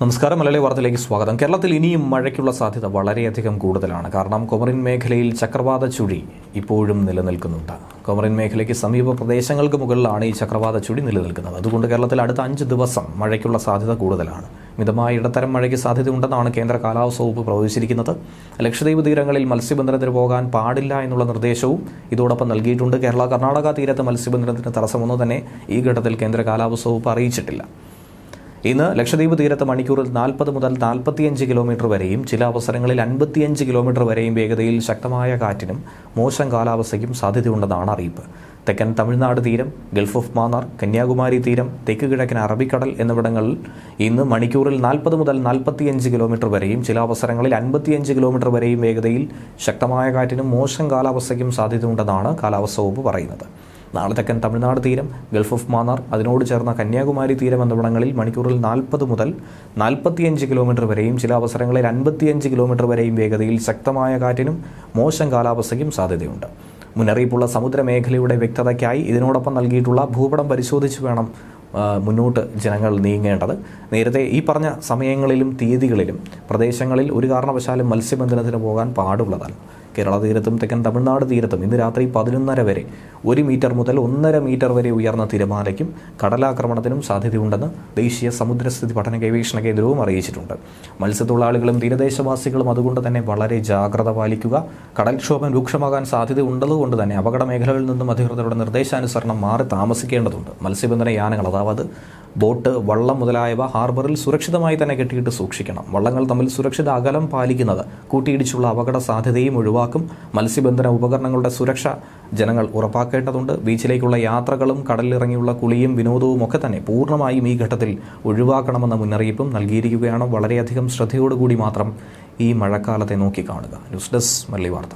നമസ്കാരം. മലയാളി വാർത്തയിലേക്ക് സ്വാഗതം. കേരളത്തിൽ ഇനിയും മഴയ്ക്കുള്ള സാധ്യത വളരെയധികം കൂടുതലാണ്. കാരണം കൊമറിൻ മേഖലയിൽ ചക്രവാത ചുഴി ഇപ്പോഴും നിലനിൽക്കുന്നുണ്ട്. കൊമറിൻ മേഖലയ്ക്ക് സമീപ പ്രദേശങ്ങൾക്ക് മുകളിലാണ് ഈ ചക്രവാത ചുഴി നിലനിൽക്കുന്നത്. അതുകൊണ്ട് കേരളത്തിൽ അടുത്ത 5 ദിവസം മഴയ്ക്കുള്ള സാധ്യത കൂടുതലാണ്. മിതമായ ഇടത്തരം മഴയ്ക്ക് സാധ്യതയുണ്ടെന്നാണ് കേന്ദ്ര കാലാവസ്ഥാ വകുപ്പ് പ്രവചിച്ചിരിക്കുന്നത്. ലക്ഷദ്വീപ് തീരങ്ങളിൽ മത്സ്യബന്ധനത്തിന് പോകാൻ പാടില്ല എന്നുള്ള നിർദ്ദേശവും ഇതോടൊപ്പം നൽകിയിട്ടുണ്ട്. കേരള കർണാടക തീരത്ത് മത്സ്യബന്ധനത്തിന് തടസ്സമൊന്നും തന്നെ ഈ ഘട്ടത്തിൽ കേന്ദ്ര കാലാവസ്ഥാ വകുപ്പ് അറിയിച്ചിട്ടില്ല. ഇന്ന് ലക്ഷദ്വീപ് തീരത്ത് മണിക്കൂറിൽ 40 മുതൽ 45 കിലോമീറ്റർ വരെയും ചില അവസരങ്ങളിൽ 55 കിലോമീറ്റർ വരെയും വേഗതയിൽ ശക്തമായ കാറ്റിനും മോശം കാലാവസ്ഥയ്ക്കും സാധ്യതയുണ്ടെന്നാണ് അറിയിപ്പ്. തെക്കൻ തമിഴ്നാട് തീരം, ഗൾഫ് ഓഫ് മാന്നാർ, കന്യാകുമാരി തീരം, തെക്ക് കിഴക്കൻ അറബിക്കടൽ എന്നിവിടങ്ങളിൽ ഇന്ന് മണിക്കൂറിൽ 40 മുതൽ 45 കിലോമീറ്റർ വരെയും ചില അവസരങ്ങളിൽ 55 കിലോമീറ്റർ വരെയും വേഗതയിൽ ശക്തമായ കാറ്റിനും മോശം കാലാവസ്ഥയ്ക്കും സാധ്യതയുണ്ടെന്നാണ് കാലാവസ്ഥാ വകുപ്പ് പറയുന്നത്. നാളെ തെക്കൻ തമിഴ്നാട് തീരം, ഗൾഫ് ഓഫ് മാന്നാർ, അതിനോട് ചേർന്ന കന്യാകുമാരി തീരം എന്നിവിടങ്ങളിൽ മണിക്കൂറിൽ 40 മുതൽ 45 കിലോമീറ്റർ വരെയും ചില അവസരങ്ങളിൽ 55 കിലോമീറ്റർ വരെയും വേഗതയിൽ ശക്തമായ കാറ്റിനും മോശം കാലാവസ്ഥയ്ക്കും സാധ്യതയുണ്ട്. മുന്നറിയിപ്പുള്ള സമുദ്രമേഖലയുടെ വ്യക്തതയ്ക്കായി ഇതിനോടൊപ്പം നൽകിയിട്ടുള്ള ഭൂപടം പരിശോധിച്ച് വേണം മുന്നോട്ട് ജനങ്ങൾ നീങ്ങേണ്ടത്. നേരത്തെ ഈ പറഞ്ഞ സമയങ്ങളിലും തീയതികളിലും പ്രദേശങ്ങളിൽ ഒരു കാരണവശാലും മത്സ്യബന്ധനത്തിന് പോകാൻ പാടുള്ളതല്ല. കേരള തീരത്തും തെക്കൻ തമിഴ്നാട് തീരത്തും ഇന്ന് രാത്രി 11:30 വരെ 1 മീറ്റർ മുതൽ 1.5 മീറ്റർ വരെ ഉയർന്ന തിരമാലയ്ക്കും കടലാക്രമണത്തിനും സാധ്യതയുണ്ടെന്ന് ദേശീയ സമുദ്രസ്ഥിതി പഠന ഗവേഷണ കേന്ദ്രവും അറിയിച്ചിട്ടുണ്ട്. മത്സ്യത്തൊഴിലാളികളും തീരദേശവാസികളും അതുകൊണ്ട് തന്നെ വളരെ ജാഗ്രത പാലിക്കുക. കടൽക്ഷോഭം രൂക്ഷമാകാൻ സാധ്യതയുള്ളതുകൊണ്ട് തന്നെ അപകട മേഖലകളിൽ നിന്നും അധികൃതരുടെ നിർദ്ദേശാനുസരണം മാറി താമസിക്കേണ്ടതുണ്ട്. മത്സ്യബന്ധന യാനങ്ങൾ, അതായത് ബോട്ട്, വള്ളം മുതലായവ ഹാർബറിൽ സുരക്ഷിതമായി തന്നെ കെട്ടിയിട്ട് സൂക്ഷിക്കണം. വള്ളങ്ങൾ തമ്മിൽ സുരക്ഷിത അകലം പാലിക്കുന്നത് കൂട്ടിയിടിച്ചുള്ള അപകട സാധ്യതയും ഒഴിവാക്കും. മത്സ്യബന്ധന ഉപകരണങ്ങളുടെ സുരക്ഷ ജനങ്ങൾ ഉറപ്പാക്കേണ്ടതുണ്ട്. ബീച്ചിലേക്കുള്ള യാത്രകളും കടലിലിറങ്ങിയുള്ള കുളിയും വിനോദവും ഒക്കെ തന്നെ പൂർണ്ണമായും ഈ ഘട്ടത്തിൽ ഒഴിവാക്കണമെന്ന മുന്നറിയിപ്പും നൽകിയിരിക്കുകയാണ്. വളരെയധികം ശ്രദ്ധയോടുകൂടി മാത്രം ഈ മഴക്കാലത്തെ നോക്കിക്കാണുക. ന്യൂസ് ഡെസ്ക് മലയാളി വാർത്ത.